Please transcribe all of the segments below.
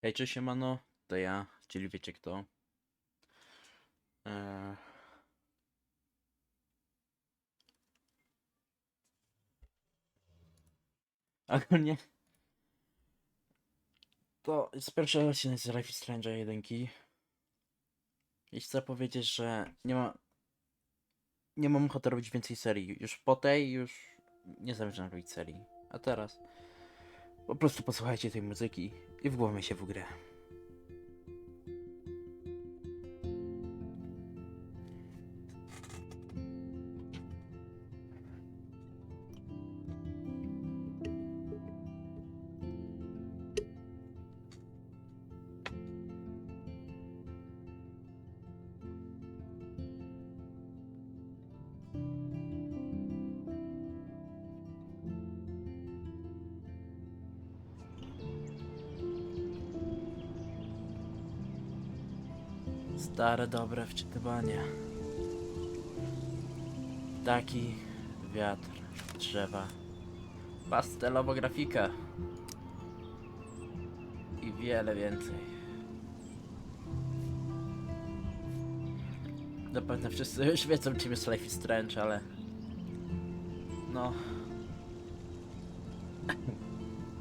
Hej, cześć, siemano, to ja, czyli wiecie kto. Eee... Ogólnie to jest pierwszy odcinek z Life is Strange'a 1 i chcę powiedzieć, że nie mam ochoty robić więcej serii. Już po tej, już nie zamierzam robić serii. A teraz po prostu posłuchajcie tej muzyki i wgłowimy się w grę. Stare, dobre wczytywanie. Ptaki, wiatr, drzewa, pastelowa grafika i wiele więcej. Zapewne wszyscy już wiedzą, czym jest Life is Strange, ale no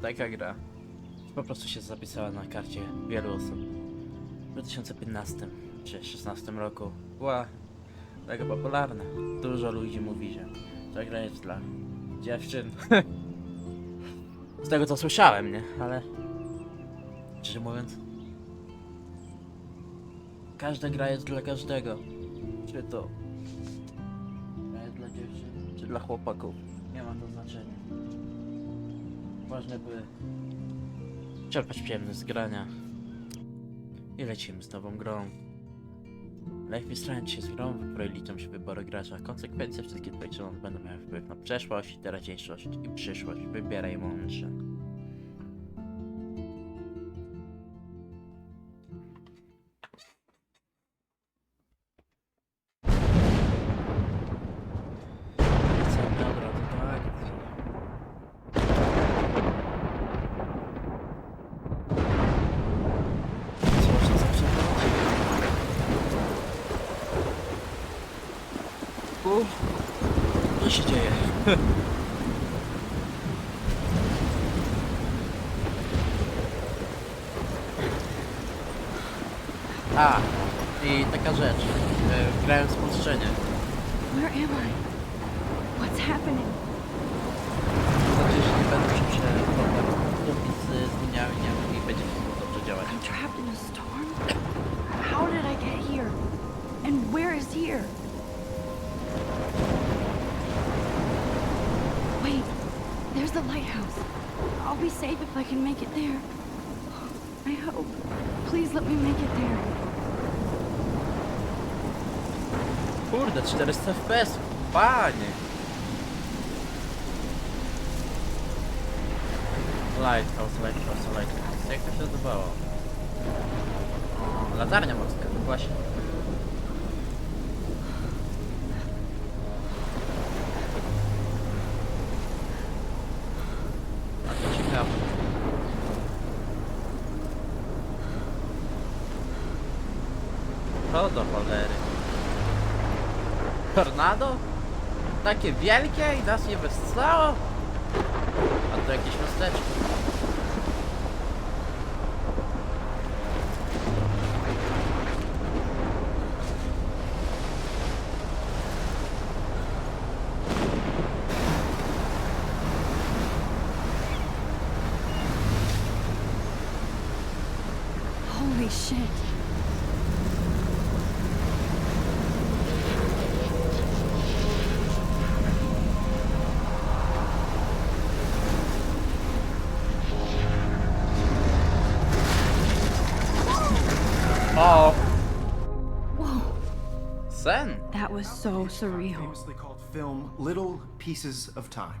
taka gra po prostu się zapisała na karcie wielu osób. W 2015 czy 2016 roku była taka popularna. Dużo ludzi mówi, że ta gra jest dla dziewczyn. Z tego co słyszałem, nie? Ale szczerze mówiąc, każda gra jest dla każdego. Czy to gra jest dla dziewczyn, czy dla chłopaków. Nie ma to znaczenia. Ważne by czerpać przyjemność z grania. I lecimy z nową grą. Life is Strange jest grą, w której liczą się wybory gracza. Konsekwencje wszystkich twoich czynów będą miały wpływ na przeszłość, teraźniejszość i przyszłość. Wybieraj mądrze. Co, dobra, to tak. Co można zawsze robić? Co się dzieje? A, i taka rzecz. Grałem spolszczenie. Where am I? What's happening? Znaczy, że nie będę się zmieniały, nie wiem, i będzie wszystko dobrze działać. I'm trapped in a storm? How did I get here? And where is here? Wait, there's the lighthouse. I'll be safe if I can make it there. I hope. Please let me make it there. Kurde, 400 FPS, panie! Lighthouse. Jak to się nazywało? O, latarnia morska, no właśnie. A to ciekawe. Co do cholery? Tornado? Takie wielkie i nas nie wessało? A to jakieś miasteczko. Holy shit. O! Whoa, Sen! that was so surreal. Famously called film Little Pieces of Time.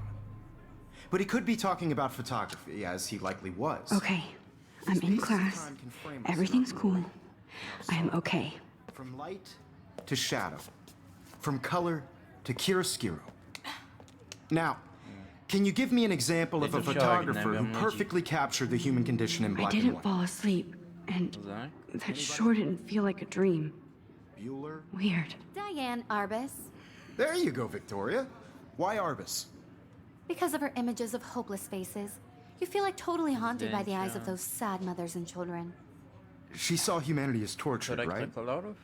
But he could be talking about photography, as he likely was. Okay, I'm in class. Everything's cool. I am okay. From light to shadow, from color to chiaroscuro. Now, Can you give me an example of a It's a photographer short, who never perfectly captured the human condition in I black and didn't white? fall asleep, and Tak? that sure didn't feel like a dream. Bueller? Weird. Diane Arbus. There you go, Victoria. Why Arbus? Because of her images of hopeless faces, you feel like totally haunted by the eyes of Zdjęcia. those sad mothers and children. She saw humanity as tortured, Korekta right? kolorów?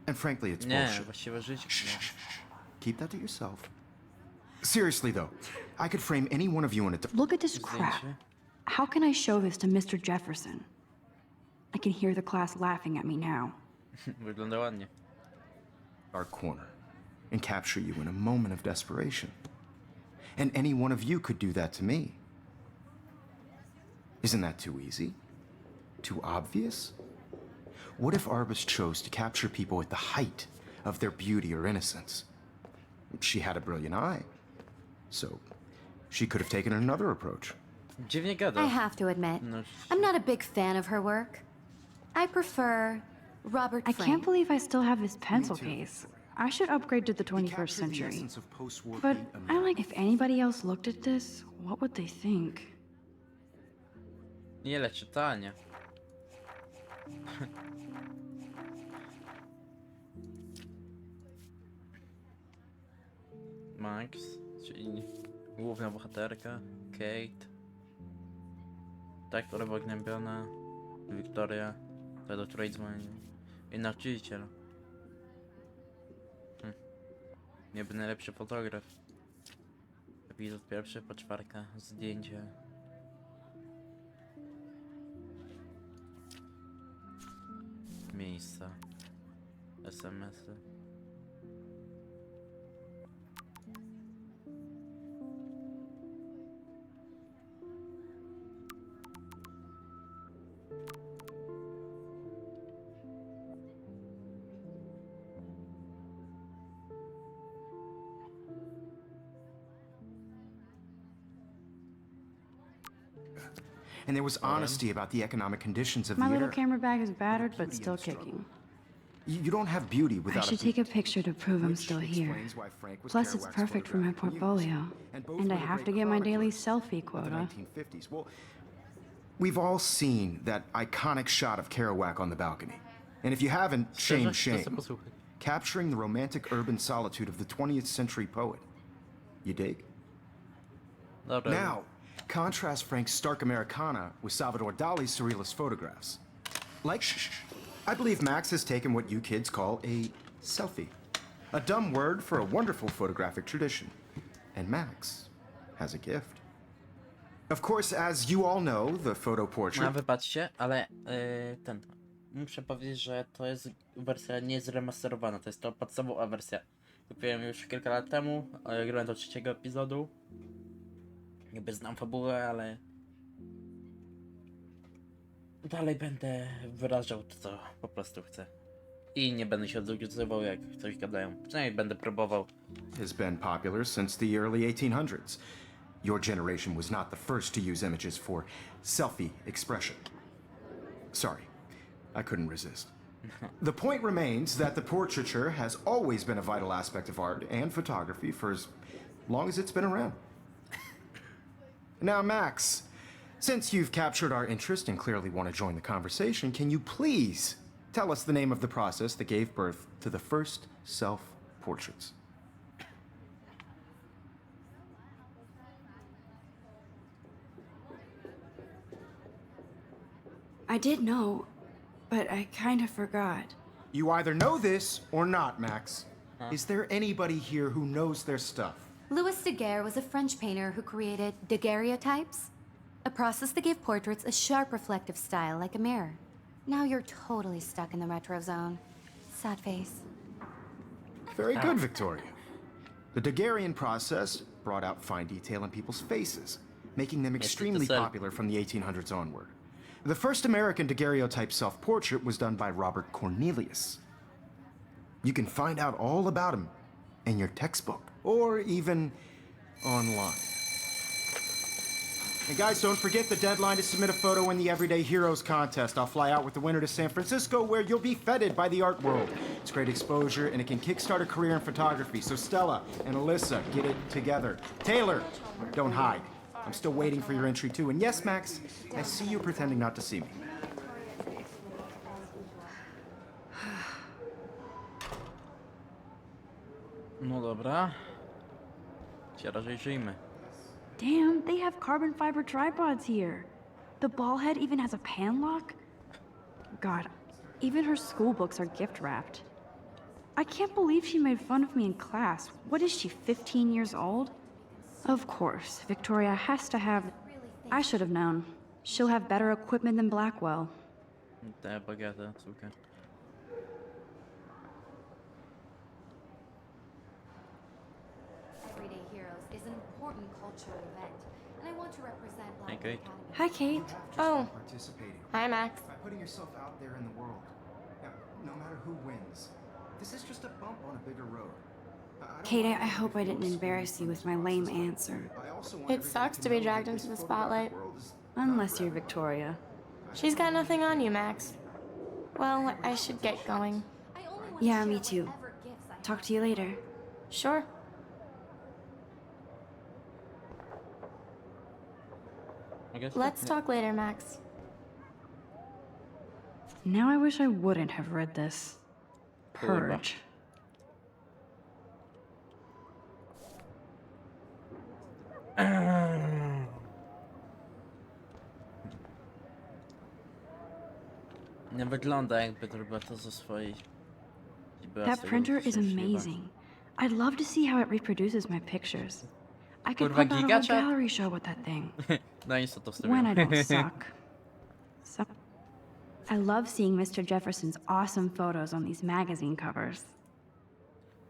And frankly, it's Nie, bullshit. właściwe życie. Keep that to yourself. Seriously, though, I could frame any one of you in a... Look at this crap. Zdjęcie. How can I show this to Mr. Jefferson? I can hear the class laughing at me now. Wygląda ładnie. Our corner and capture you in a moment of desperation. And any one of you could do that to me. Isn't that too easy? Too obvious? What if Arbus chose to capture people at the height of their beauty or innocence? She had a brilliant eye, so she could have taken another approach. Dziwnie gada. I have to admit, No, I'm not a big fan of her work. I prefer Robert I Frank. can't believe I still have this pencil too. case. I should upgrade to the He 21st captured the century. essence of post-war But hate I like, if anybody else looked at this, what would they think? Nie leć czytania. Max, czyli główna bohaterka, Kate. Ta, która była gnębiona, Victoria, ta, do której dzwonił. I nauczyciel. Niby najlepszy fotograf. Epizod pierwszy, poczwarka, zdjęcie. Miejsca. SMS-y. And there was honesty about the economic conditions of My the little era. camera bag is battered, but still kicking. You don't have beauty I without should take a picture to prove I'm still here. Plus, it's perfect for my portfolio. And I have to get my daily selfie quota. 1950s. Well, we've all seen that iconic shot of Kerouac on the balcony. And if you haven't, shame, Szczerze, to sobie shame. posłuchaj. Capturing the romantic urban solitude of the 20th century poet. You dig? Dobra. Now, contrast Frank's stark Americana with Salvador Dali's surrealist photographs. Like, I believe Max has taken what you kids call a selfie. A dumb word for a wonderful photographic tradition. And Max has a gift. Of course, as you all know, the photo No, portrait... wybaczcie, ale muszę powiedzieć, że to jest wersja nie zremasterowana, to jest to podstawowa wersja. Kupiłem już kilka lat temu, grałem do trzeciego epizodu. Niby znam fabułę, ale dalej będę wyrażał to, co po prostu chcę. I nie będę się odzywał, jak coś gadają. Przynajmniej będę próbował. has been popular since the early 1800s. Your generation was not the first to use images for selfie expression. Sorry, I couldn't resist. The point remains that the portraiture has always been a vital aspect of art and photography for as long as it's been around. Now, Max, since you've captured our interest and clearly want to join the conversation, can you please tell us the name of the process that gave birth to the first self-portraits? I did know, but I kind of forgot. You either know this or not, Max. Is there anybody here who knows their stuff? Louis Daguerre was a French painter who created daguerreotypes, a process that gave portraits a sharp reflective style like a mirror. Now you're totally stuck in the retro zone. Sad face. Very good, Victoria. The Daguerrean process brought out fine detail in people's faces, making them extremely so. popular from the 1800s onward. The first American daguerreotype self-portrait was done by Robert Cornelius. You can find out all about him in your textbook, or even online. And guys, don't forget the deadline to submit a photo in the Everyday Heroes contest. I'll fly out with the winner to San Francisco, where you'll be feted by the art world. It's great exposure, and it can kickstart a career in photography. So Stella and Alyssa, get it together. Taylor, don't hide. I'm still waiting for your entry too. And yes, Max, I see you pretending not to see me. No dobra. Się rozejrzyjmy. Damn, they have carbon fiber tripods here. The ball head even has a pan lock. God, even her school books are gift wrapped. I can't believe she made fun of me in class. What is she, 15 years old? Of course, Victoria has to have... I should have known. She'll have better equipment than Blackwell. Te bogate, córkę. Everyday Heroes is an important cultural event, and I want to represent Hey, Blackwell Kate. Academy. Hi, Kate. Oh, Participating. hi, Max. By putting yourself out there in the world. Now, no matter who wins, this is just a bump on a bigger road. Kate, I hope I didn't embarrass you with my lame answer. It sucks to be dragged into the spotlight. Unless you're Victoria. She's got nothing on you, Max. Well, I should get going. I only want Yeah, to me share too. whatever gifts I Talk to you later. Sure. I guess Let's talk later, Max. Now I wish I wouldn't have read this. Kurwa. Purge. Nie wygląda jakby to robiła to ze swojej... była z That tego printer is szczęśliwa. amazing. I'd love to see how it reproduces my pictures. I could Kurwa, put on a whole gigachat? gallery show with that thing. No i co to When I wstawiłem? don't suck. So, I love seeing Mr. Jefferson's awesome photos on these magazine covers.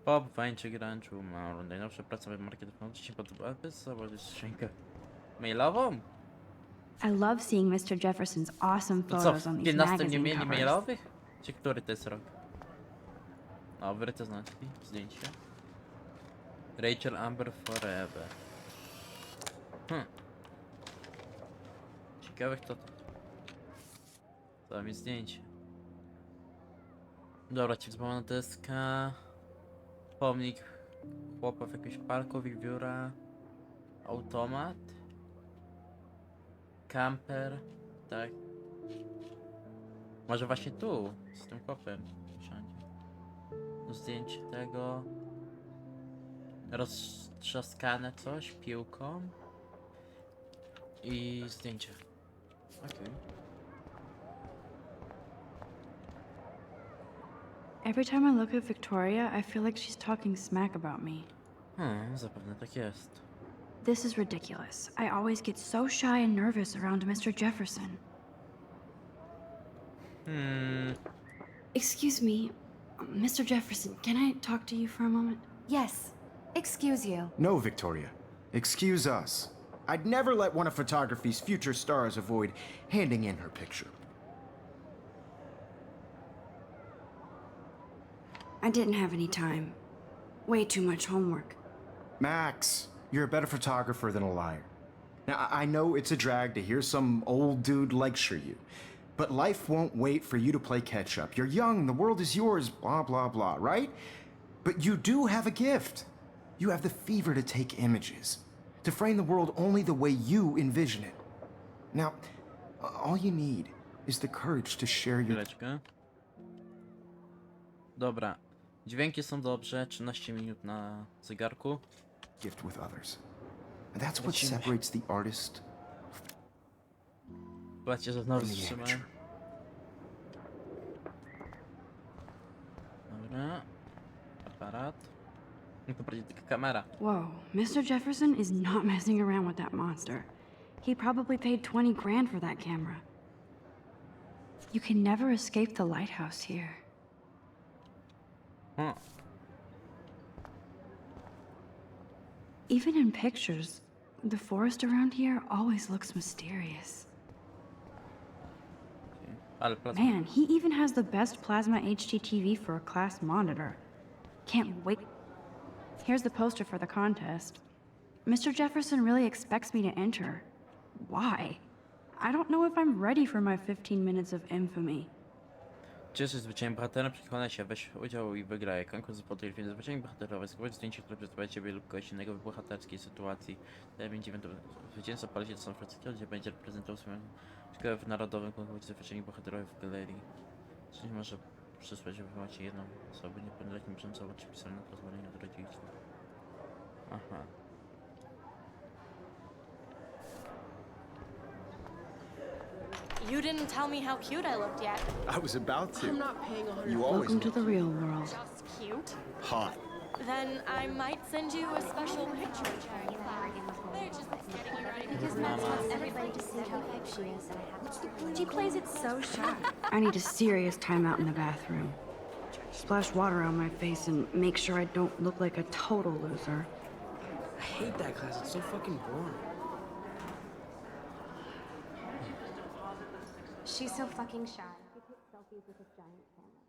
Bob, Wayne, Gręczu, ma najnowsze prace marketingowe. Ci się podoba? Zobacz skrzynkę mailową? I love seeing Mr. Jefferson's awesome To co, photos w on these 15 nie magazine mieli covers. mailowych? Czy który to jest rok? Dobry, to znaczy zdjęcie. Rachel Amber Forever. Ciekawe kto to. Dał mi zdjęcie. Dobra, ci wspomniana deska. Pomnik chłopa w jakimś parku, wiewióra. Automat. Camper. Tak. Może właśnie tu, z tym chłopem. Usiądzie. Zdjęcie tego. Roztrzaskane coś piłką. I zdjęcie. Okej. Every time I look at Victoria, I feel like she's talking smack about me. Zapewne tak jest. This is ridiculous. I always get so shy and nervous around Mr. Jefferson. Excuse me, Mr. Jefferson, can I talk to you for a moment? Yes. Excuse you. No, Victoria. Excuse us. I'd never let one of photography's future stars avoid handing in her picture. I didn't have any time. Way too much homework. Max, you're a better photographer than a liar. Now, I know it's a drag to hear some old dude lecture you, but life won't wait for you to play catch up. You're young, the world is yours, blah, blah, blah, right? But you do have a gift. You have the fever to take images, to frame the world only the way you envision it. Now, all you need is the courage to share your Chwileczkę. Dobra. Dźwięki są dobrze. 13 minut na zegarku. gift with others. And that's what Lecimy. separates the artist Zobaczcie, że znowu from the wstrzymałem. amateur. Dobra. Aparat. No to będzie tylko kamera. Whoa, Mr. Jefferson is not messing around with that monster. He probably paid 20 grand for that camera. You can never escape the lighthouse here. Even in pictures, the forest around here always looks mysterious. Ale plasma. Man, he even has the best plasma HDTV for a class monitor. Can't wait. Here's the poster for the contest. Mr. Jefferson really expects me to enter. Why? I don't know if I'm ready for my 15 minutes of infamy. Czy jesteś zwyczajnym bohaterem? Przekonaj się, weź udział i wygraj. Konkurs fotografii zwyczajnie bohaterowy. Zgłoś zdjęcie, które przedstawia ciebie lub kogoś innego w bohaterskiej sytuacji. Termin 9. Zwycięzca poleci do San Francisco, gdzie będzie reprezentował swoją szkołę w narodowym konkursie zwyczajnie bohaterowych w galerii. Czyli może przysłać informację jedną osobę niepełnoletnią brzęcową, czy pisane na pozwolenie od rodziców. Aha. You didn't tell me how cute I looked yet. I was about to. I'm not paying 100. You always Welcome to look the real world. Just cute? hot. Then I might send you a special picture. They're just getting you ready. Because Max wants everybody to see how cute she is, and I have to. She plays it so shy. I need a serious timeout in the bathroom. Splash water on my face and make sure I don't look like a total loser. I hate that class. It's so fucking boring. She's so fucking shy. She takes selfies with a giant camera.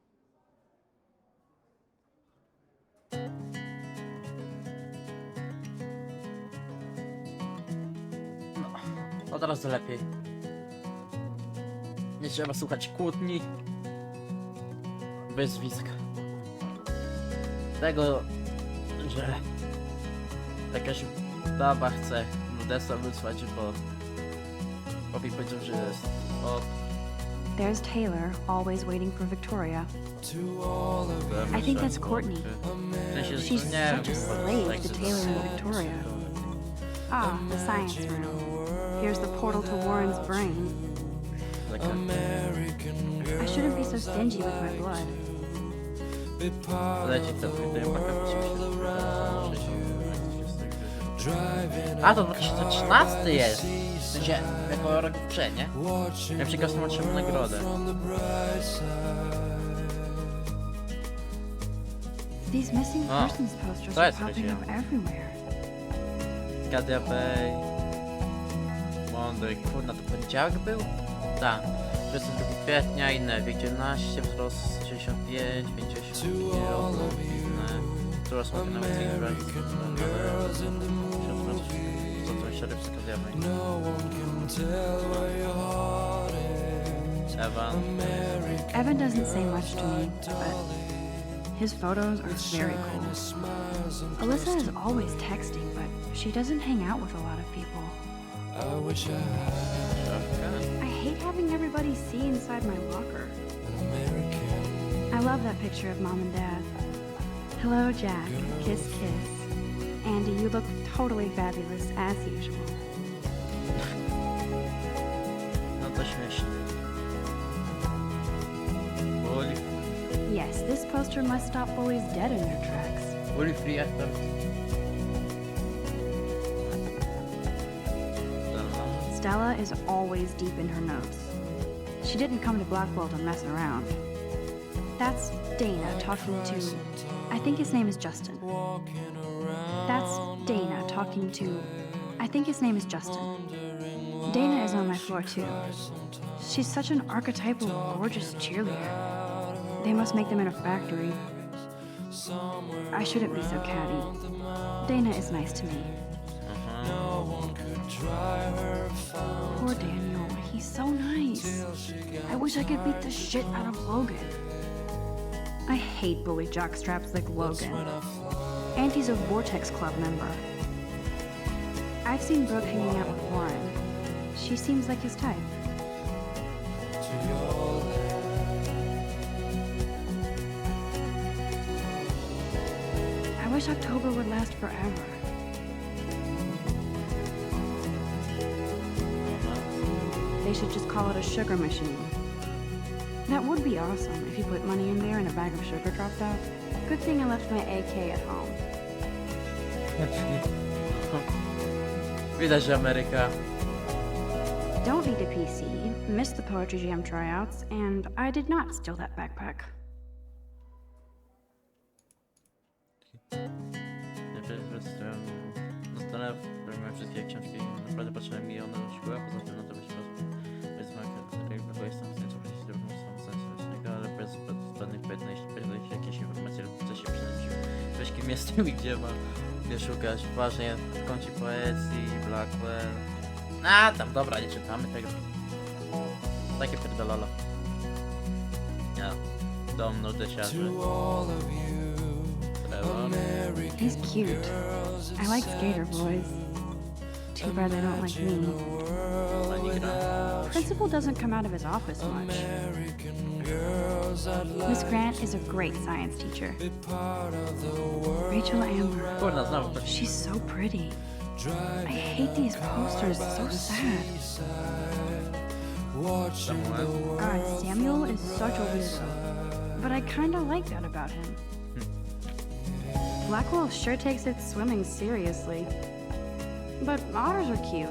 Od razu lepiej. Nie trzeba słuchać kłótni, wyzwisk. Tego, że jakaś baba chce Nudesa wysłać, bo Bobby powiedział, że jest od... There's Taylor, always waiting for Victoria. I think that's Courtney. W sensie, że She's to nie such a slave to Taylor and Victoria. Ah, the science room. Here's the portal to Warren's brain. I shouldn't be so stingy with my blood. Leci ten film, a to 2013 jest! W sensie, jako rok w grze, nie? Ja przekazam otrzymał nagrodę. These missing Oh, persons posters to are jest popping up Rosja. everywhere. Gadia Bay... Mądry, kurna, to poniedziałek był? Tak. 22 kwietnia, inne, wiek 19, wzrost 65, 50 kg, inne, która są na szeryf Gadia Evan. Evan doesn't say much to me, but his photos are very cool. Alyssa is always texting, but she doesn't hang out with a lot of people. I hate having everybody see inside my locker. I love that picture of Mom and Dad. Hello, Jack. Kiss, kiss. Andy, you look totally fabulous, as usual. No to śmieszne. Bully. Yes, this poster must stop bullies dead in their tracks. Bully free actor. Stella is always deep in her notes. She didn't come to Blackwell to mess around. That's Dana talking to... I think his name is Justin. That's Dana talking to... I think his name is Justin. Dana is on my floor too. She's such an archetypal, gorgeous cheerleader. They must make them in a factory. I shouldn't be so catty. Dana is nice to me. Poor Daniel, he's so nice. I wish I could beat the shit out of Logan. I hate bully jockstraps like Logan. And he's a Vortex Club member. I've seen Brooke hanging out with Warren. She seems like his type. I wish October would last forever. They should just call it a sugar machine. That would be awesome if you put money in there and a bag of sugar dropped out. Good thing I left my AK at home. Widać, że Ameryka. Don't need a PC, missed the Poetry Jam tryouts, and I did not steal that backpack. Zostanę w wszystkie książki. Naprawdę patrzyłem mi one do szkoły, a poza tym na to być bez marka, jestem w stanie słuchać drugą sensu, ale bez zbędnych pytań, jeśli pojawiają się jakieś informacje lub chce się przynajmniej weź kim jestem i gdzie ma mnie szukać. Ważnie w kącie poezji, Blackwell. A tam dobra, nie czytamy tego. Takie pierdololo. Nie. Dom nudysiarzy. Trevor. He's cute. I like skater boys. Too bad they don't like me. Pani gra. Principal doesn't come out of his office much. Miss Grant is a great science teacher. Rachel Amber. Kurna, znowu to. She's so pretty. I hate these posters, so sad. Samuel. God, Samuel is such a weirdo. But I kinda like that about him. Blackwell sure takes its swimming seriously. But otters are cute.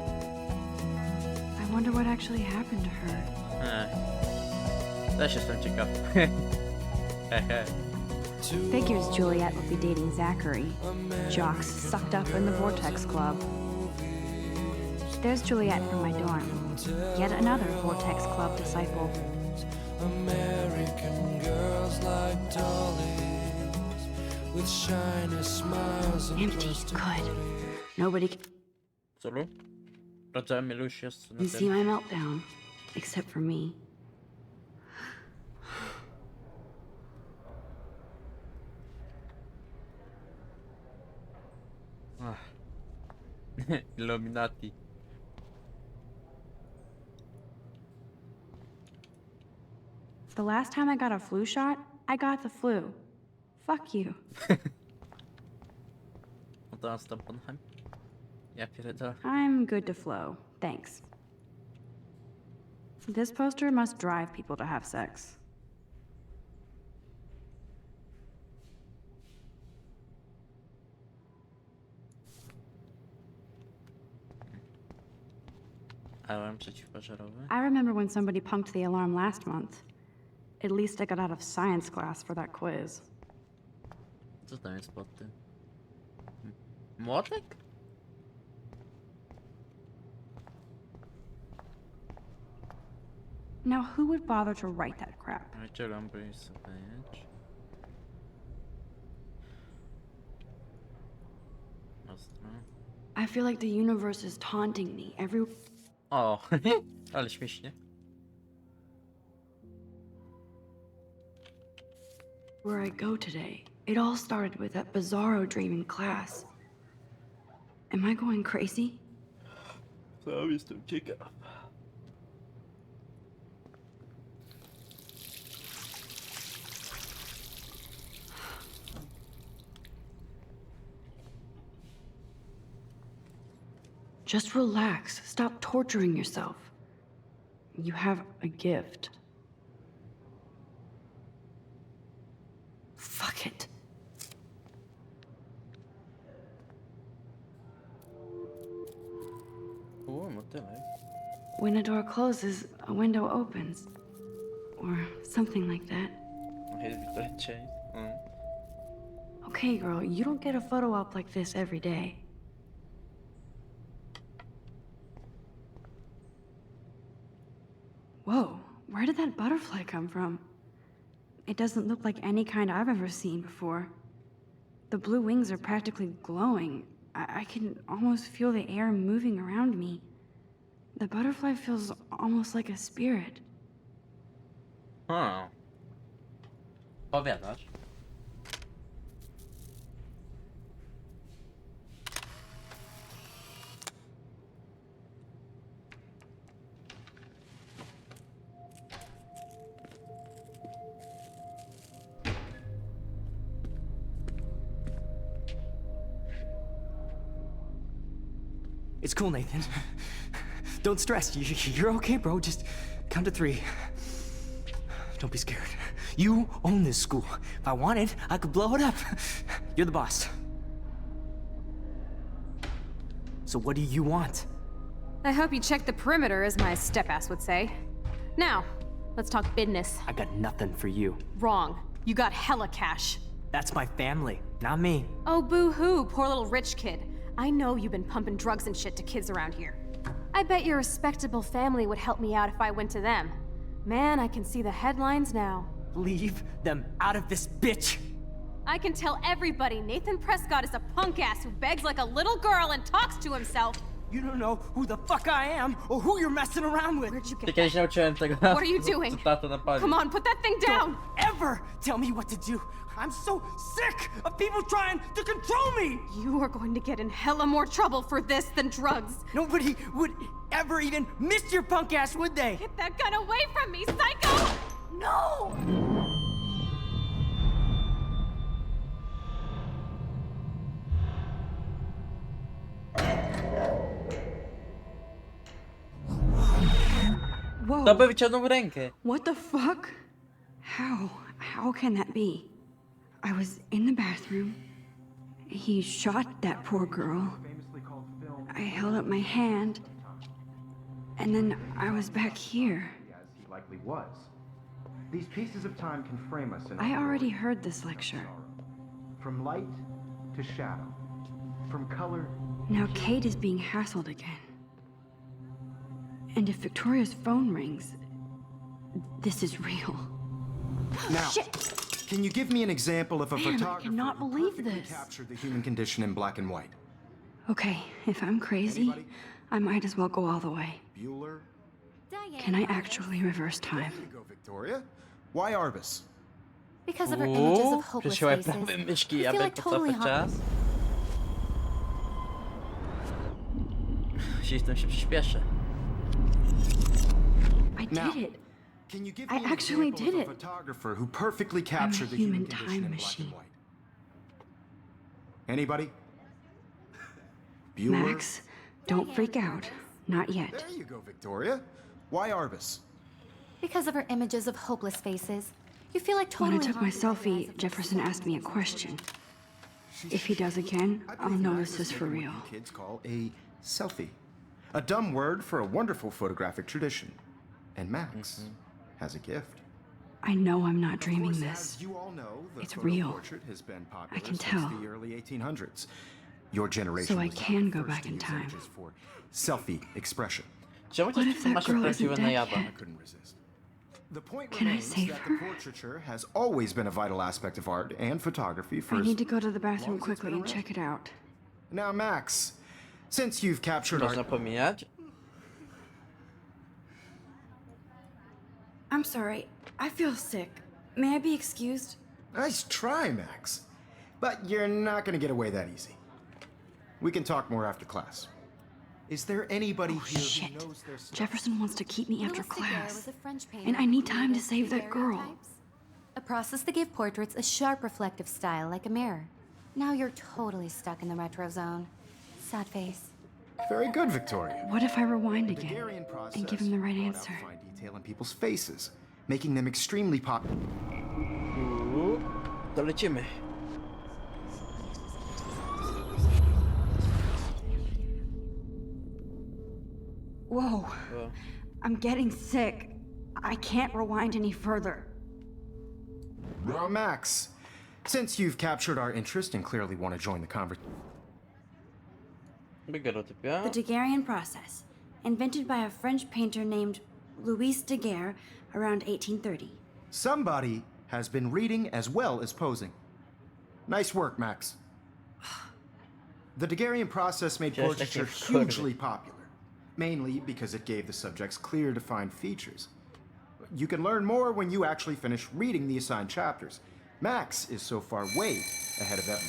I wonder what actually happened to her. Też jestem ciekaw. Hehe. Figures Juliet would be dating Zachary. Jocks sucked up in the Vortex Club. There's Juliet from my dorm. Yet another Vortex Club disciple. Empty. Good. Nobody Colu? Sprawdzałem ilu już jest na can see tym. my meltdown. Except for me. Illuminati. The last time I got a flu shot, I got the flu. Fuck you. No to następny. Ja pierdolę. I'm good to flow. Thanks. This poster must drive people to have sex. Alarm przeciwpożarowy. I remember when somebody punked the alarm last month. At least I got out of science class for that quiz. Co tam jest pod tym? Młotek? Now, who would bother to write that crap? Rachel Amber is a bitch. Ostro. I feel like the universe is taunting me every. O, ale śmiesznie. Where I go today. It all started with that bizarro dream in class. Am I going crazy? Sam jestem ciekaw. Just relax. Stop torturing yourself. You have a gift. Fuck it. O, motylek. When a door closes, a window opens. Or something like that. Jest Chase. Okay, girl, you don't get a photo op like this every day. Whoa, where did that butterfly come from? It doesn't look like any kind I've ever seen before. The blue wings are practically glowing. I can almost feel the air moving around me. The butterfly feels almost like a spirit. Powiadasz? It's cool, Nathan. Don't stress. You're okay, bro. Just count to 3. Don't be scared. You own this school. If I wanted, I could blow it up. You're the boss. So what do you want? I hope you checked the perimeter, as my step-ass would say. Now, let's talk business. I got nothing for you. Wrong. You got hella cash. That's my family, not me. Oh, boo-hoo, poor little rich kid. I know you've been pumping drugs and shit to kids around here. I bet your respectable family would help me out if I went to them. Man, I can see the headlines now. Leave them out of this bitch. I can tell everybody Nathan Prescott is a punk ass who begs like a little girl and talks to himself. You don't know who the fuck I am or who you're messing around with. Where'd you Ty get kiedyś nauczyłem tego. What are you doing? Co tato napadł. Come on, put that thing down! Don't ever tell me what to do. I'm so sick of people trying to control me. You are going to get in hella more trouble for this than drugs. Nobody would ever even miss your punk ass, would they? Get that gun away from me, psycho! No! Whoa. To by wyciągnął rękę. What the fuck? How can that be? I was in the bathroom. He shot that poor girl. I held up my hand. And then I was back here. As he likely was. These pieces of time can frame us in I already heard this lecture. from light to shadow, from color. Now Kate is being hassled again. And if Victoria's phone rings, this is real. Now, Shit! can you give me an example of a Man, I photographer cannot who believe perfectly this. captured the human condition in black and white? Okay, if I'm crazy, Anybody? I might as well go all the way. Bueller? Can I actually reverse time? There you go, Victoria. Why Arbus? Because of her images of hopeless Przyszłe faces. prawe You myszki, feel aby like totally pocofać czas. Sistem się przyspieszy. I Now, did it. Can you give I me an actually example did of a it. photographer who perfectly captured the human human condition time in black machine. and white? Anybody? Bueller? Max, don't freak out. Not yet. There you go, Victoria. Why Arbus? Because of her images of hopeless faces. You feel like When totally I took my haunted by the eyes selfie, of Jefferson those asked me a faces. question. If he does again, I I'll believe know Max this has is for taken real. what you kids call a selfie. A dumb word for a wonderful photographic tradition. And Max has a gift. I know I'm not Of dreaming course, this. as you all know, the It's photo real. portrait has been popular can since tell. the early 1800s. Your generation So I was not can the go first back to in use time. images for selfie expression. Czemu What if to that masz girl prawdziwe isn't na dead jaba? I couldn't resist. The point Can I remains save that her? the portraiture has always been a vital aspect of art and photography for I as need to go to the bathroom long as it's quickly been and check it out. Now, Max, since you've captured Można art, pomijać? I'm sorry. I feel sick. May I be excused? nice try, Max. But you're not going to get away that easy. We can talk more after class. Is there anybody here Shit. who knows their stuff? Jefferson wants to keep me after Louis Daguerre class. was a French painter And I who need time to created save that girl. daguerreotypes, a process that gave portraits a sharp reflective style like a mirror. Now you're totally stuck in the retro zone. Sad face. Very good, Victoria. What if I rewind again Daguerrean process and give him the right brought out answer? fine detail in people's faces, making them extremely popular. To lecimy. Whoa. O, I'm getting sick. I can't rewind any further. Well, Max, since you've captured our interest and clearly want to join the conversation, Daguerreotypia. The Daguerrean process, invented by a French painter named Louis Daguerre around 1830. somebody has been reading as well as posing. Nice work, Max. The Daguerrean process made Just portraiture like a quarter. hugely popular, mainly because it gave the subjects clear, defined features. You can learn more when you actually finish reading the assigned chapters. Max is so far way ahead of Evan.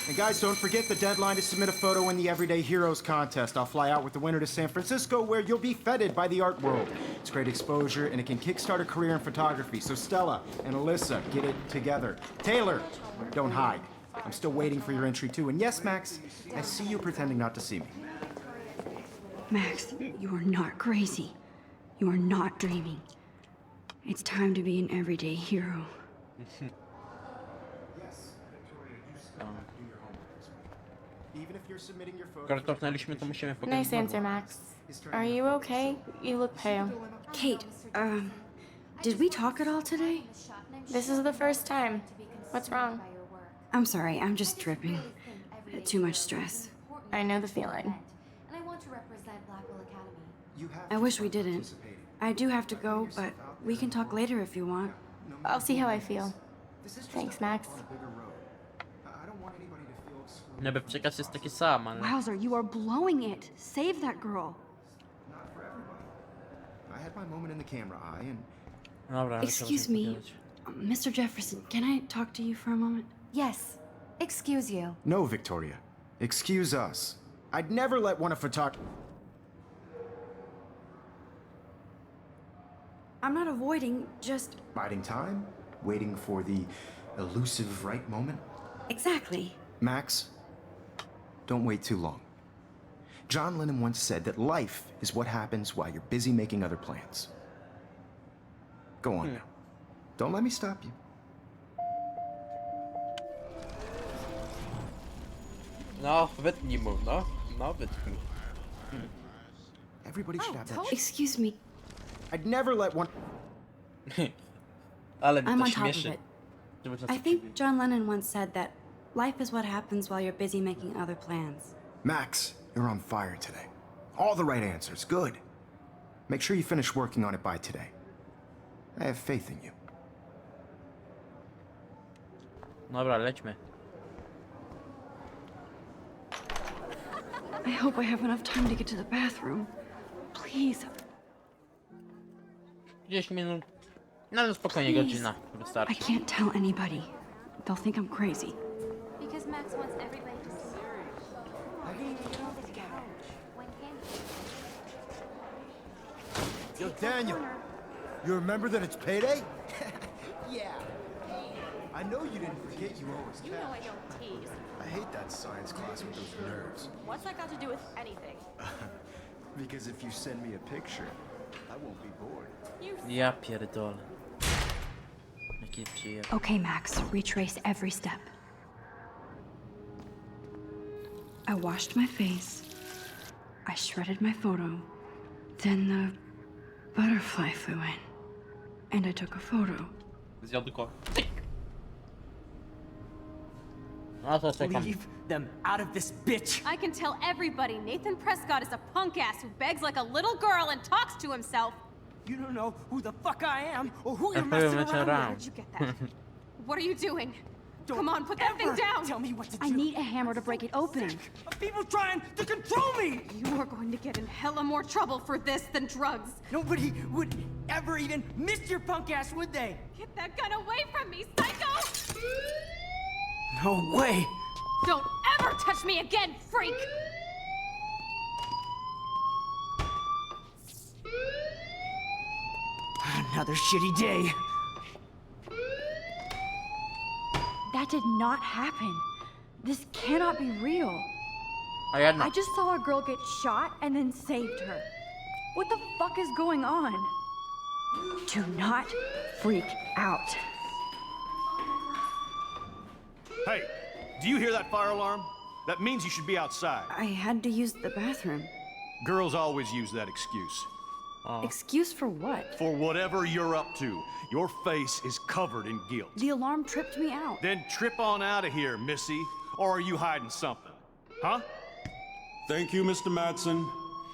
And guys, don't forget the deadline to submit a photo in the Everyday Heroes contest. I'll fly out with the winner to San Francisco, where you'll be feted by the art world. It's great exposure, and it can kickstart a career in photography. So Stella and Alyssa, get it together. Taylor, don't hide. I'm still waiting for your entry too. And yes, Max, I see you pretending not to see me. Max, you are not crazy. You are not dreaming. It's time to be an everyday hero. Even if you're submitting your photo. Skoro cofnęliśmy, to musimy Nice pokazać answer, znowu. Max. Are you okay? You look pale. Kate, did we talk at all today? This is the first time. What's wrong? I'm sorry, I'm just dripping. Too much stress. I know the feeling. And I want to represent Blackwell Academy. You have I to wish start we didn't. participating. I do have to go, but we can talk later if you want. I'll see how I feel. This is just Thanks, a Max. on a bigger road. I don't want anybody to feel excluded. Niby przekaz jest taki sam, ale... Wowzer, you are blowing it. Save that girl. Not for everyone. I had my moment in the camera eye and Dobra, ale trzeba Excuse się me, pogadać. Mr. Jefferson, can I talk to you for a moment? Yes. Excuse you. no, Victoria. Excuse us. I'd never let one of photog- I'm not avoiding, just... biding time, waiting for the elusive right moment. Exactly. Max, don't wait too long. John Lennon once said that life is what happens while you're busy making other plans. Go on now. Don't let me stop you. No, wytnij mu, no. No, wytnij. Everybody should have that. Excuse me, I'd never let one. Ale mi I'm to on top of śmieszy. it. Że można I coś think powiedzieć. John Lennon once said that life is what happens while you're busy making other plans. Max, you're on fire today. All the right answers. Good. Make sure you finish working on it by today. I have faith in you. Dobra, lećmy. I hope I have enough time to get to the bathroom. Please. 10 minut. No, spokojnie, godzina. I Wystarczy. can't tell anybody. They'll think I'm crazy. Because Max wants everybody to see. Yo, Daniel, you remember that it's payday? Yeah. I know you didn't forget you owe us You know I don't tease. I hate that science class with those nerds. What's that got to do with anything? Because if you send me a picture, I won't be bored. You Ja pierdolę. Jaki przyjemny. Okay, Max, retrace every step. I washed my face. I shredded my photo. Then the butterfly flew in. And I took a photo. Zjadł go. No to czekam. Leave them out of this, bitch! I can tell everybody Nathan Prescott is a punk ass who begs like a little girl and talks to himself. You don't know who the fuck I am or who you're That's messing pretty much around with. around. Where'd you get that? What are you doing? Don't Come on, put that thing ever down! Tell me what to do. I need a hammer to break it open. Of people trying to control me. You are going to get in hella more trouble for this than drugs. Nobody would ever even miss your punk ass, would they? Get that gun away from me, psycho! No way. Don't ever touch me again, freak! Another shitty day. That did not happen. This cannot be real. A jedna. I just saw a girl get shot and then saved her. What the fuck is going on? Do not freak out. Hey, do you hear that fire alarm? That means you should be outside. I had to use the bathroom. Girls always use that excuse. Excuse for what? For whatever you're up to, your face is covered in guilt. The alarm tripped me out. Then trip on out of here, Missy. Or are you hiding something? Huh? Thank you, Mr. Madsen.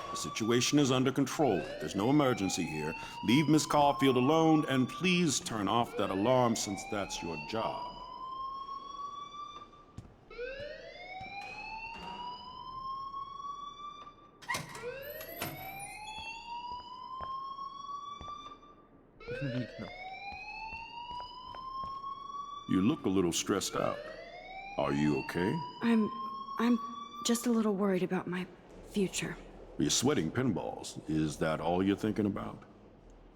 The situation is under control. There's no emergency here. Leave Miss Caulfield alone, and please turn off that alarm since that's your job. Zniknął. You look a little stressed out. Are you okay? I'm just a little worried about my future. You're sweating pinballs. Is that all you're thinking about?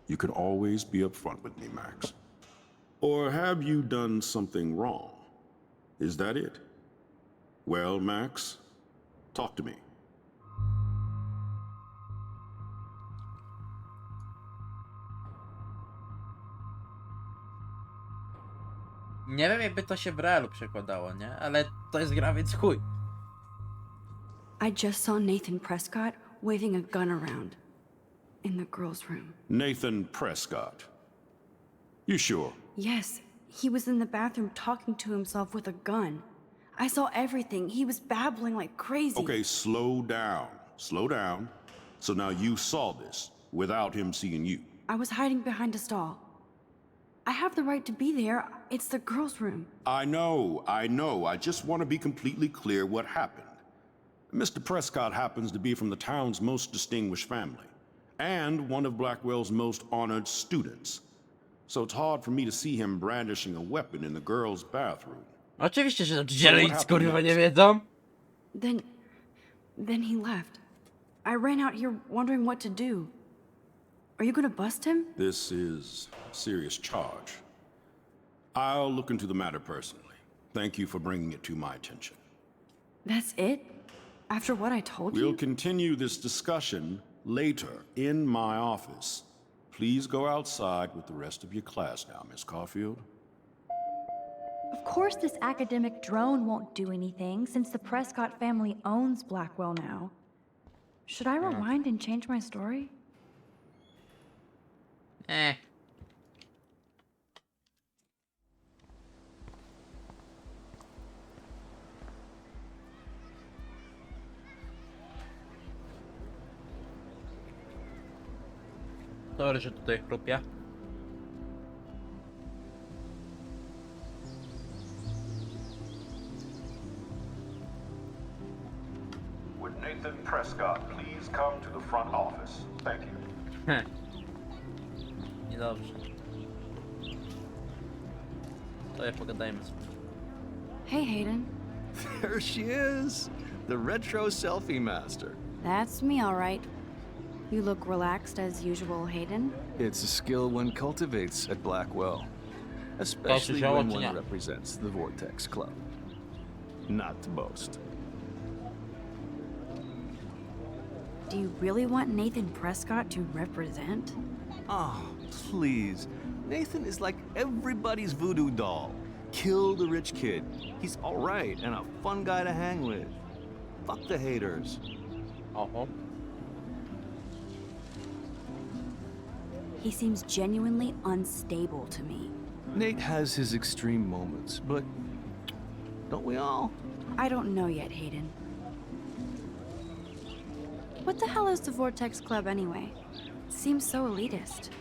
You can always be upfront with me, Max. Or have you done something wrong? Is that it? Well, Max, talk to me. Nie wiem, jakby to się w realu przekładało, nie? Ale to jest gra, więc chuj. I just saw Nathan Prescott waving a gun around in the girls' room. Nathan Prescott. You sure? Yes, he was in the bathroom talking to himself with a gun. I saw everything. He was babbling like crazy. Okay, slow down. Slow down. So now you saw this without him seeing you. I was hiding behind a stall. I have the right to be there. It's the girls' room. I know. I just want to be completely clear what happened. Mr. Prescott happens to be from the town's most distinguished family, and one of Blackwell's most honored students. So it's hard for me to see him brandishing a weapon in the girls' bathroom. Oczywiście, że nauczyciele nic kurwa nie wiedzą. Then he left. I ran out here wondering what to do. Are you gonna bust him? This is a serious charge. I'll look into the matter personally. Thank you for bringing it to my attention. That's it? After what I told We'll you? continue this discussion later in my office. Please go outside with the rest of your class now, Miss Caulfield. Of course this academic drone won't do anything since the Prescott family owns Blackwell now. Should I rewind and change my story? Sorry, że tutaj chrupię. Would Nathan Prescott please come to the front office? Thank you. Niedobrze. To ja pogadajmy sobie. Hey, Hayden. There she is, the retro selfie master. That's me, all right. You look relaxed as usual, Hayden. It's a skill one cultivates at Blackwell, especially when one represents the Vortex Club. Not to boast. Do you really want Nathan Prescott to represent? Oh, please. Nathan is like everybody's voodoo doll. Kill the rich kid. He's all right and a fun guy to hang with. Fuck the haters. He seems genuinely unstable to me. Nate has his extreme moments, but don't we all? I don't know yet, Hayden. What the hell is the Vortex Club anyway? It seems so elitist.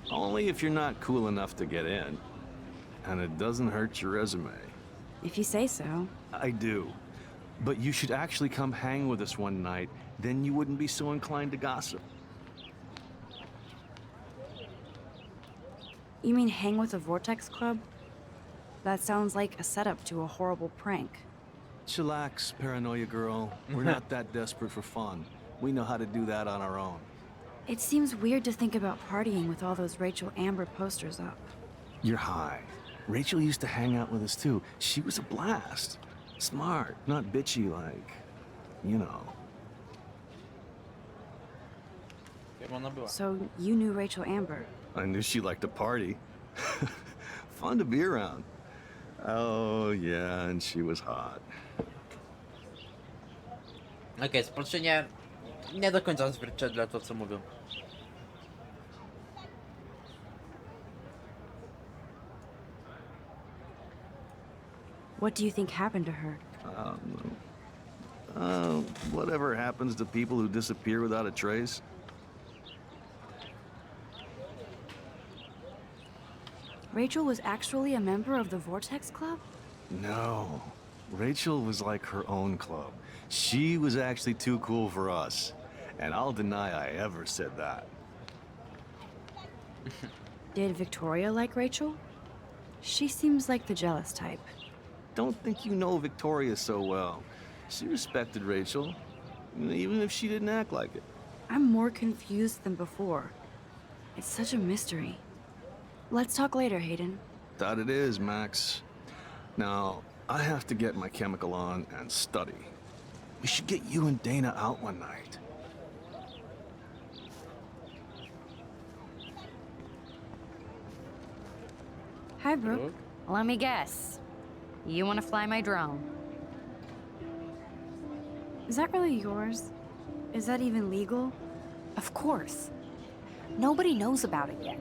Only if you're not cool enough to get in. And it doesn't hurt your resume. If you say so. I do. But you should actually come hang with us one night, then you wouldn't be so inclined to gossip. You mean hang with the Vortex Club? That sounds like a setup to a horrible prank. Chillax, paranoia girl. We're not that desperate for fun. We know how to do that on our own. It seems weird to think about partying with all those Rachel Amber posters up. You're high. Rachel used to hang out with us too. She was a blast. Smart, not bitchy like, you know. So you knew Rachel Amber? I knew she liked to party. Fun to be around. Oh yeah, and she was hot. Okej, spolszczenie nie do końca odzwierciedla to, co mówią. What do you think happened to her? Whatever happens to people who disappear without a trace. Rachel was actually a member of the Vortex Club? No. Rachel was like her own club. She was actually too cool for us. And I'll deny I ever said that. Did Victoria like Rachel? She seems like the jealous type. Don't think you know Victoria so well. She respected Rachel, even if she didn't act like it. I'm more confused than before. It's such a mystery. Let's talk later, Hayden. That it is, Max. Now, I have to get my chemical on and study. We should get you and Dana out one night. Hi, Brooke. Let me guess. You want to fly my drone? Is that really yours? Is that even legal? Of course. Nobody knows about it yet.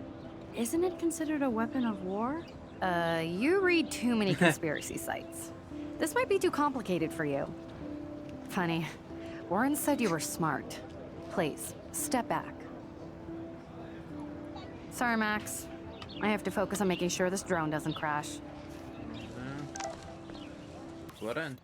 Isn't it considered a weapon of war? You read too many conspiracy sites. This might be too complicated for you. Funny, Warren said you were smart. Please, step back. Sorry, Max. I have to focus on making sure this drone doesn't crash. Warren.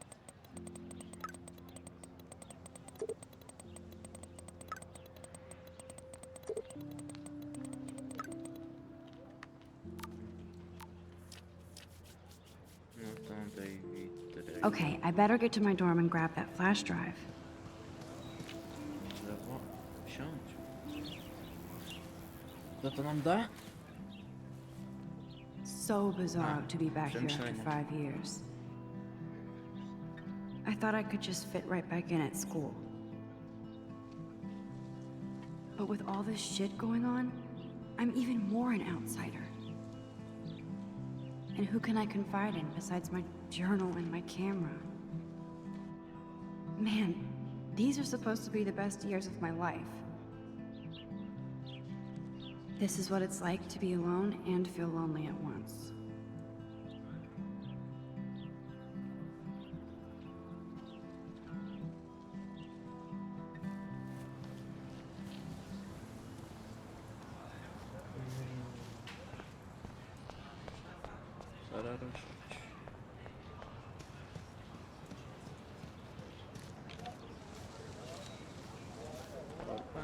No to David. Okay, I better get to my dorm and grab that flash drive. Lewo, wsiądź. Co to nam da? So bizarre to be back here after przemyślenia. 5 years. I thought I could just fit right back in at school. But with all this shit going on, I'm even more an outsider. And who can I confide in besides my journal and my camera? Man, these are supposed to be the best years of my life. This is what it's like to be alone and feel lonely at once. Pora ruszyć. Opa.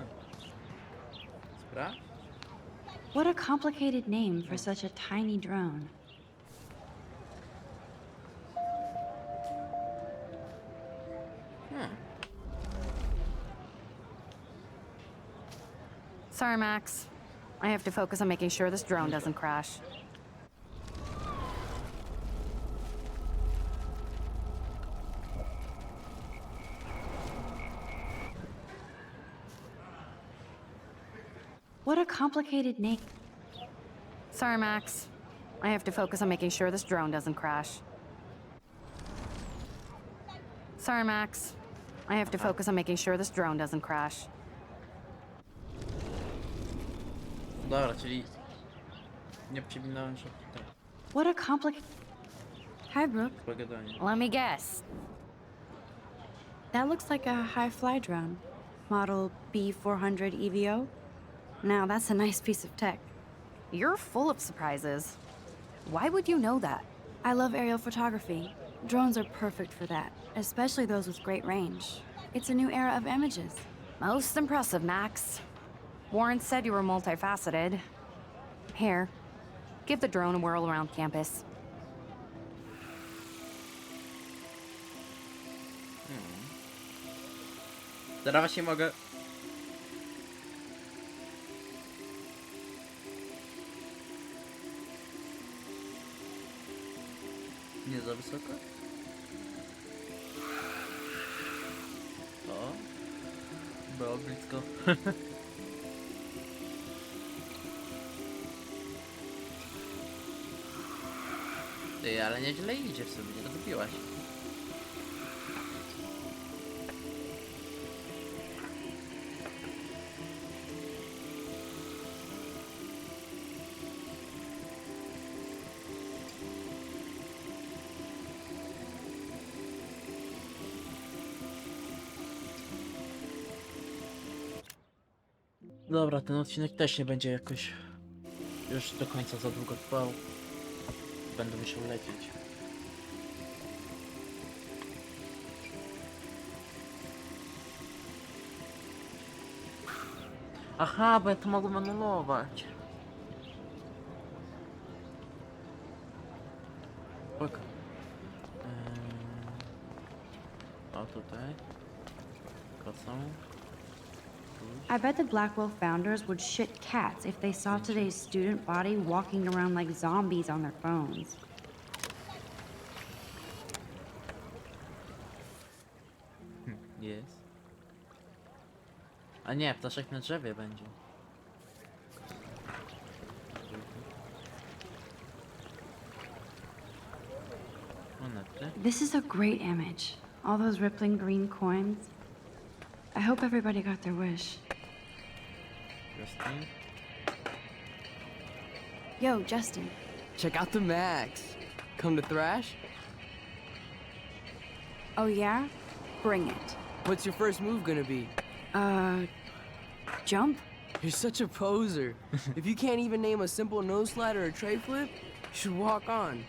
Sprawdź. What a complicated name for such a tiny drone. Sorry, Max. I have to focus on making sure this drone doesn't crash. What a complicated name. Sorry, Max. I have to focus on making sure this drone doesn't crash. Sorry, Max. I have to focus on making sure this drone doesn't crash. Dobra, czyli nie przewinąłem, że tutaj What a complicated. Hi, Brooke. pogadanie. Let me guess. That looks like a high-fly drone. Model B400 EVO. Now, that's a nice piece of tech. You're full of surprises. Why would you know that? I love aerial photography. Drones are perfect for that, especially those with great range. It's a new era of images. Most impressive, Max. Warren said you were multifaceted. Here, give the drone a whirl around campus. Teraz właśnie mogę. Nie za wysoko? O, było blisko. Ty, ale nieźle idzie w sumie, nie rozbiłaś. Dobra, ten odcinek też nie będzie jakoś już do końca za długo trwał. Będę musiał lecieć. Aha, bo ja to mogłem anulować. Spoko. O, tutaj. Kocą. I bet the Blackwell founders would shit cats if they saw today's student body walking around like zombies on their phones. Jest. A nie, ptaszek na drzewie będzie. Monety. This is a great image. All those rippling green coins. I hope everybody got their wish. Justin. Yo, Justin. Check out the Max. Come to thrash? Oh yeah? Bring it. What's your first move gonna be? Jump? You're such a poser. If you can't even name a simple nose slide or a tray flip, you should walk on.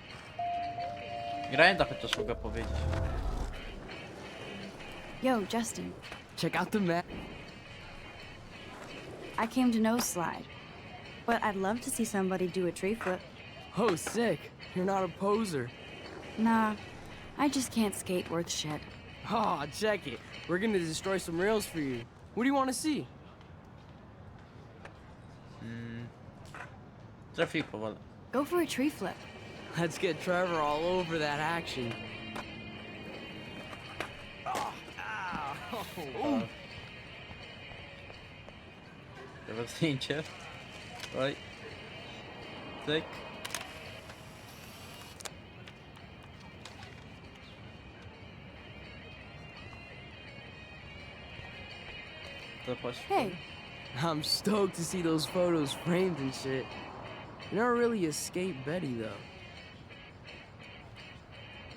Grinda chociaż mogę powiedzieć. Yo, Justin, Check out the map. I came to nose slide, but I'd love to see somebody do a tree flip. Oh, sick. You're not a poser. Nah, I just can't skate worth shit. Oh, check it. We're gonna destroy some rails for you. What do you want to see? Trafił powoli. Go for a tree flip. Let's get Trevor all over that action. Dobra, zdjęcie. Oj. Tyk. Zobacz. Hey, I'm stoked to see those photos framed and shit. You're not really a skate Betty, though.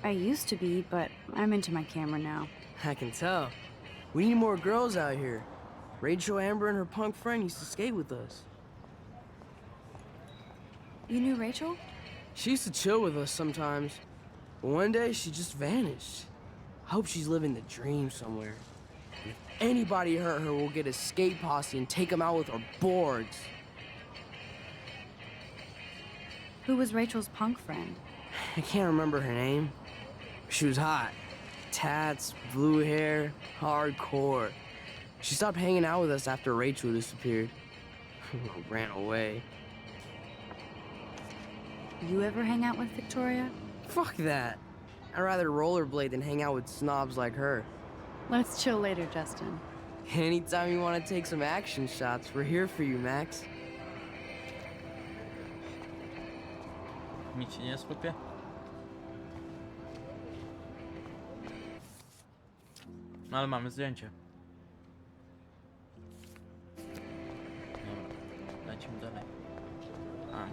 I used to be, but I'm into my camera now. I can tell. We need more girls out here. Rachel Amber and her punk friend used to skate with us. You knew Rachel? She used to chill with us sometimes. But one day, she just vanished. I hope she's living the dream somewhere. If anybody hurt her, we'll get a skate posse and take them out with our boards. Who was Rachel's punk friend? I can't remember her name. She was hot. Tats, blue hair, hardcore. She stopped hanging out with us after Rachel disappeared. Ran away. You ever hang out with Victoria? Fuck that. I'd rather rollerblade than hang out with snobs like her. Let's chill later, Justin. Anytime you want to take some action shots, we're here for you, Max. Nic się nie skupia. No ale mamy zdjęcie. Dobra, lecimy dalej. A.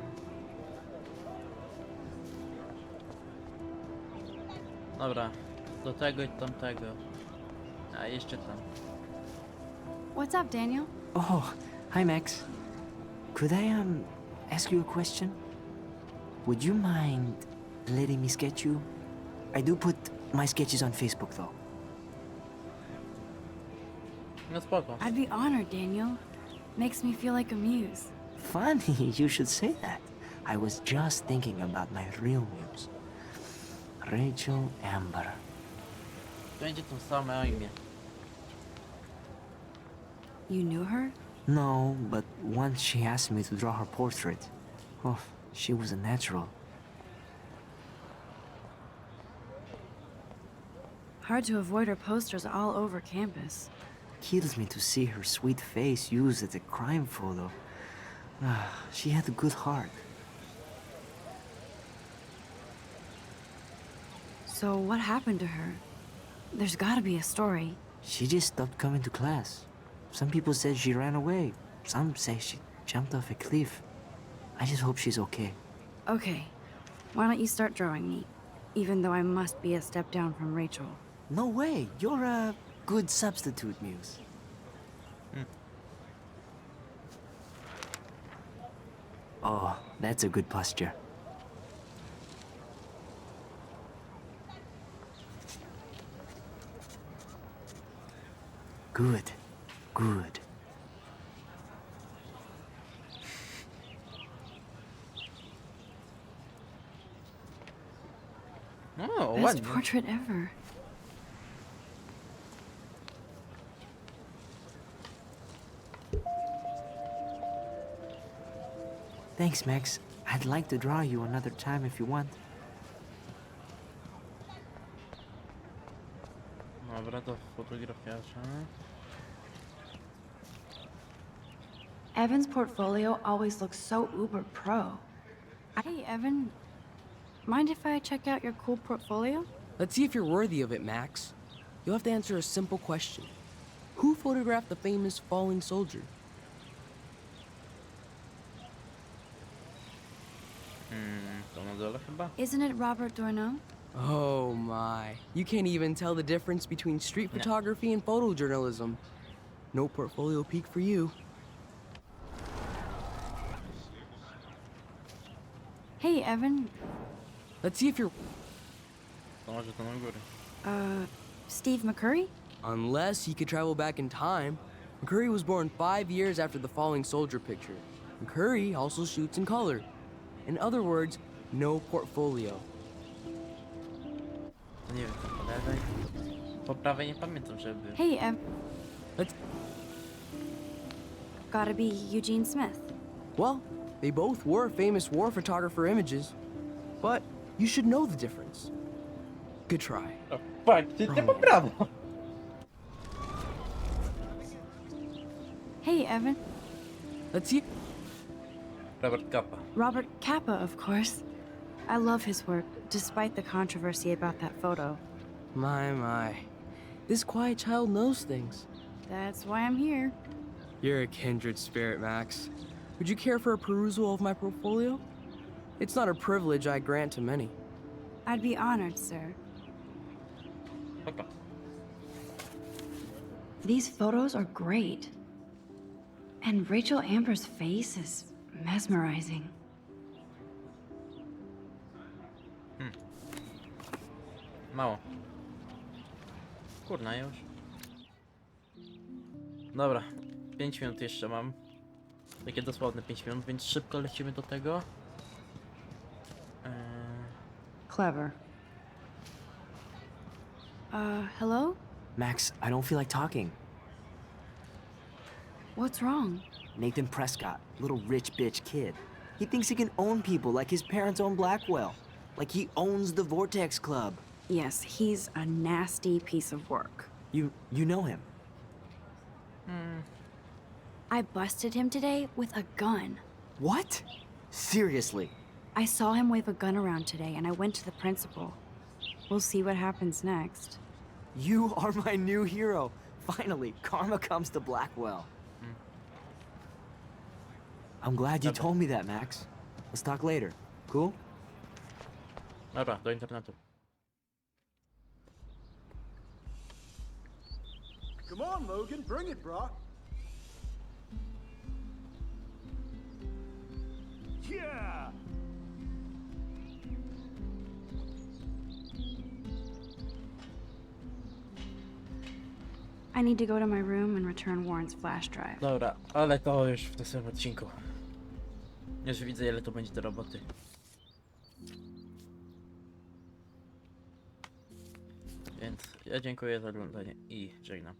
Dobra, do tego i tamtego. A jeszcze tam. What's up, Daniel? Oh, hi, Max. Could I, ask you a question? Would you mind letting me sketch you? I do put my sketches on Facebook, though. No spoko. I'd be honored, Daniel. Makes me feel like a muse. Funny, you should say that. I was just thinking about my real muse. Rachel Amber. Będzie to same imię. You knew her? No, but once she asked me to draw her portrait. Oh, she was a natural. Hard to avoid her posters all over campus. Kills me to see her sweet face used as a crime photo. Ah, she had a good heart. So what happened to her? There's gotta be a story. She just stopped coming to class. Some people said she ran away. Some say she jumped off a cliff. I just hope she's okay. Okay, why don't you start drawing me? Even though I must be a step down from Rachel. No way, you're a good substitute, Muse. Oh, that's a good posture. Good, good. O, Best ładnie. portrait ever. Thanks, Max. I'd like to draw you another time if you want. Dobra, to fotografiarza. Evan's portfolio always looks so uber pro. Hey, Evan. Mind if I check out your cool portfolio? Let's see if you're worthy of it, Max. You'll have to answer a simple question. Who photographed the famous falling soldier? To na dole chyba? Isn't it Robert Doisneau? Oh my. You can't even tell the difference between street photography and photojournalism. No portfolio peak for you. Hey, Evan. Let's see if you're... To może to na górę. Steve McCurry? Unless he could travel back in time. McCurry was born 5 years after the falling soldier picture. McCurry also shoots in color. In other words, no portfolio. Nie wiem, po lewej. Po prawej nie pamiętam, żeby... Hey, Evan. Let's... Gotta be Eugene Smith. Well, they both were famous war photographer images. But you should know the difference. Good try. O, faktycznie po prawo. Hey, Evan. Let's see... Robert Capa. Robert Capa, of course. I love his work, despite the controversy about that photo. My. This quiet child knows things. That's why I'm here. You're a kindred spirit, Max. Would you care for a perusal of my portfolio? It's not a privilege I grant to many. I'd be honored, sir. Dobra. These photos are great. And Rachel Amber's face is mesmerizing. Mało. Kurna już. Dobra, 5 minut jeszcze mam. Takie dosłowne 5 minut, więc szybko lecimy do tego. Clever. Hello? Max, I don't feel like talking. What's wrong? Nathan Prescott, little rich bitch kid. He thinks he can own people like his parents own Blackwell. Like he owns the Vortex Club. Yes, he's a nasty piece of work. You know him. I busted him today with a gun. What? Seriously? I saw him wave a gun around today, and I went to the principal. We'll see what happens next. You are my new hero. Finally, karma comes to Blackwell. I'm glad you told me that, Max. Let's talk later. Cool? Dobra, do internetu. Come on, Logan, bring it, brah. Yeah! I need to go to my room and return Warren's flash drive. Dobra, ale to już w następnym odcinku. Już widzę, ile to będzie do roboty. Więc ja dziękuję za oglądanie i żegnam.